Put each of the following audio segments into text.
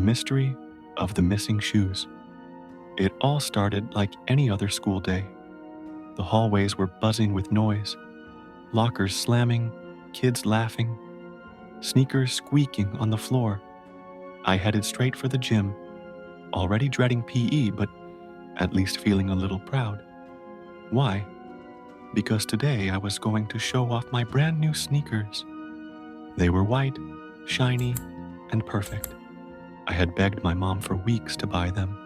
mystery of the missing shoes. It all started like any other school day. The hallways were buzzing with noise, lockers slamming, kids laughing, sneakers squeaking on the floor. I headed straight for the gym, already dreading PE, but at least feeling a little proud. Why? Because today I was going to show off my brand new sneakers. They were white, shiny, and perfect. I had begged my mom for weeks to buy them,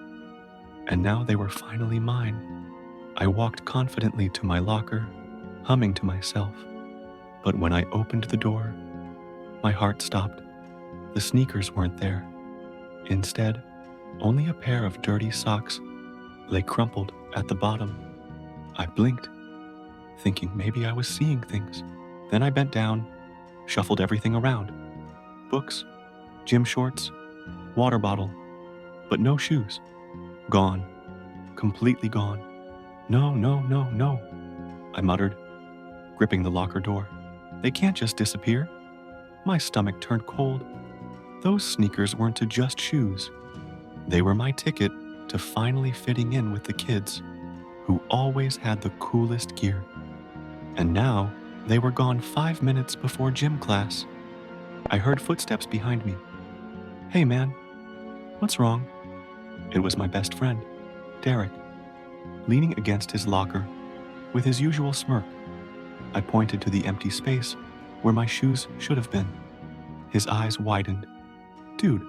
and now they were finally mine. I walked confidently to my locker, humming to myself. But when I opened the door, my heart stopped. The sneakers weren't there. Instead, only a pair of dirty socks lay crumpled at the bottom. I blinked, thinking maybe I was seeing things. Then I bent down, shuffled everything around. Books, gym shorts, water bottle, but no shoes. Gone. Completely gone. No, no, no, no, I muttered, gripping the locker door. They can't just disappear. My stomach turned cold. Those sneakers weren't just shoes. They were my ticket to finally fitting in with the kids who always had the coolest gear. And now they were gone 5 minutes before gym class. I heard footsteps behind me. Hey man, what's wrong? It was my best friend, Derek, leaning against his locker with his usual smirk. I pointed to the empty space where my shoes should have been. His eyes widened. Dude,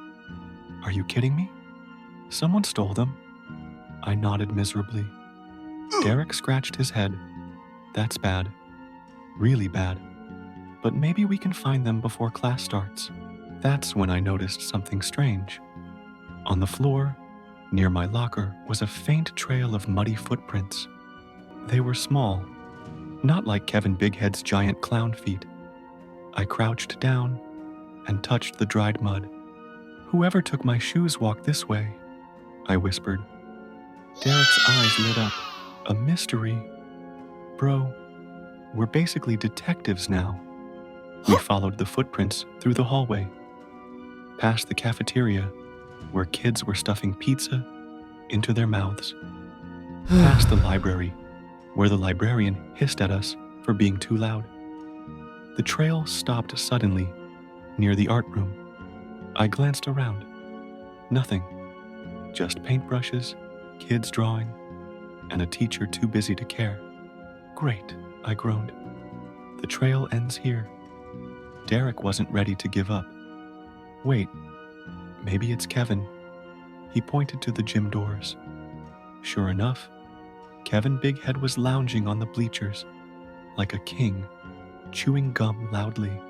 are you kidding me? Someone stole them. I nodded miserably. Derek scratched his head. That's bad. Really bad. But maybe we can find them before class starts. That's when I noticed something strange. On the floor, near my locker, was a faint trail of muddy footprints. They were small, not like Kevin Bighead's giant clown feet. I crouched down and touched the dried mud. Whoever took my shoes walked this way, I whispered. Derek's eyes lit up. A mystery. Bro, we're basically detectives now. We followed the footprints through the hallway, past the cafeteria, where kids were stuffing pizza into their mouths, past the library, where the librarian hissed at us for being too loud. The trail stopped suddenly near the art room. I glanced around. Nothing. Just paintbrushes, kids drawing, and a teacher too busy to care. Great, I groaned. The trail ends here. Derek wasn't ready to give up. Wait, maybe it's Kevin. He pointed to the gym doors. Sure enough, Kevin Bighead was lounging on the bleachers, like a king, chewing gum loudly.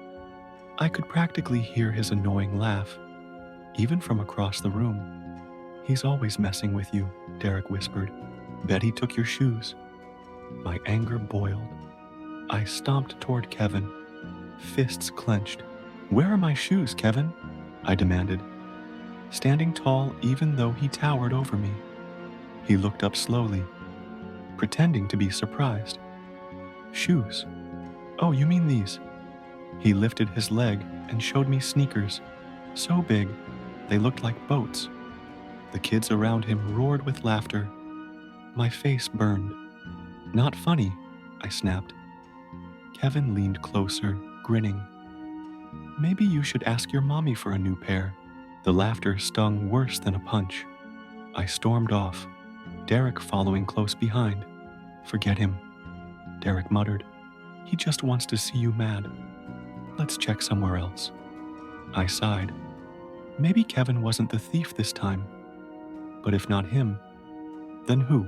I could practically hear his annoying laugh, even from across the room. He's always messing with you, Derek whispered. Bet he took your shoes. My anger boiled. I stomped toward Kevin, fists clenched. Where are my shoes, Kevin? I demanded, standing tall even though he towered over me. He looked up slowly, pretending to be surprised. Shoes? Oh, you mean these? He lifted his leg and showed me sneakers, so big they looked like boats. The kids around him roared with laughter. My face burned. Not funny, I snapped. Kevin leaned closer, grinning. Maybe you should ask your mommy for a new pair. The laughter stung worse than a punch. I stormed off, Derek following close behind. Forget him, Derek muttered. He just wants to see you mad. Let's check somewhere else. I sighed. Maybe Kevin wasn't the thief this time. But if not him, then who?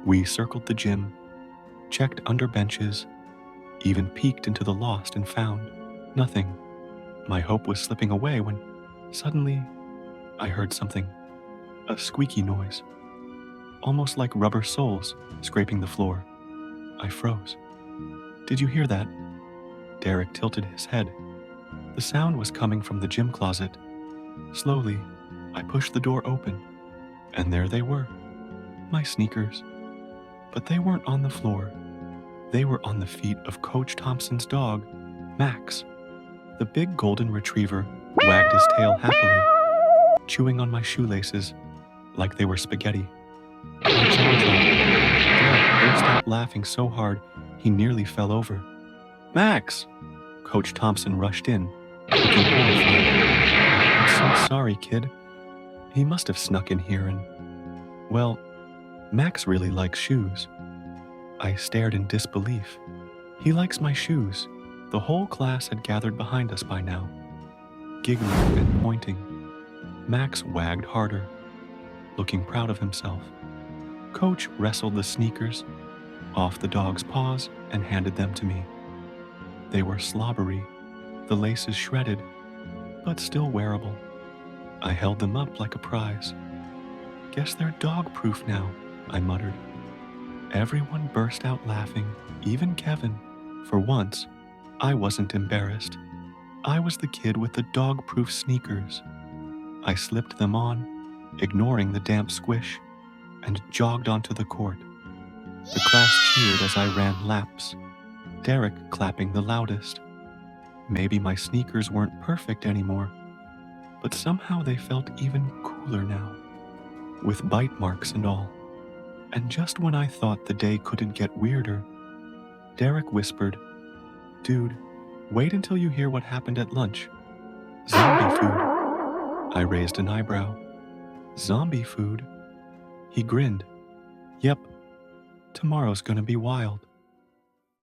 We circled the gym, checked under benches, even peeked into the lost and found. Nothing. My hope was slipping away when suddenly I heard something. A squeaky noise, almost like rubber soles scraping the floor. I froze. Did you hear that? Derek tilted his head. The sound was coming from the gym closet. Slowly, I pushed the door open, and there they were, my sneakers. But they weren't on the floor. They were on the feet of Coach Thompson's dog, Max. The big golden retriever wagged his tail happily. chewing on my shoelaces like they were spaghetti. My jaw dropped. Derek burst out laughing so hard he nearly fell over. "Max!" Coach Thompson rushed in, looking horrified. "I'm so sorry, kid. He must have snuck in here and... Well, Max really likes shoes." I stared in disbelief. He likes my shoes. The whole class had gathered behind us by now, giggling and pointing. Max wagged harder, looking proud of himself. Coach wrestled the sneakers off the dog's paws and handed them to me. They were slobbery, the laces shredded, but still wearable. I held them up like a prize. "Guess they're dog-proof now," I muttered. Everyone burst out laughing, even Kevin. For once, I wasn't embarrassed. I was the kid with the dog-proof sneakers. I slipped them on, ignoring the damp squish, and jogged onto the court. The class cheered as I ran laps, Derek clapping the loudest. Maybe my sneakers weren't perfect anymore, but somehow they felt even cooler now, with bite marks and all. And just when I thought the day couldn't get weirder, Derek whispered, "Dude, wait until you hear what happened at lunch. Zombie food." I raised an eyebrow. "Zombie food?" He grinned. "Yep, tomorrow's gonna be wild."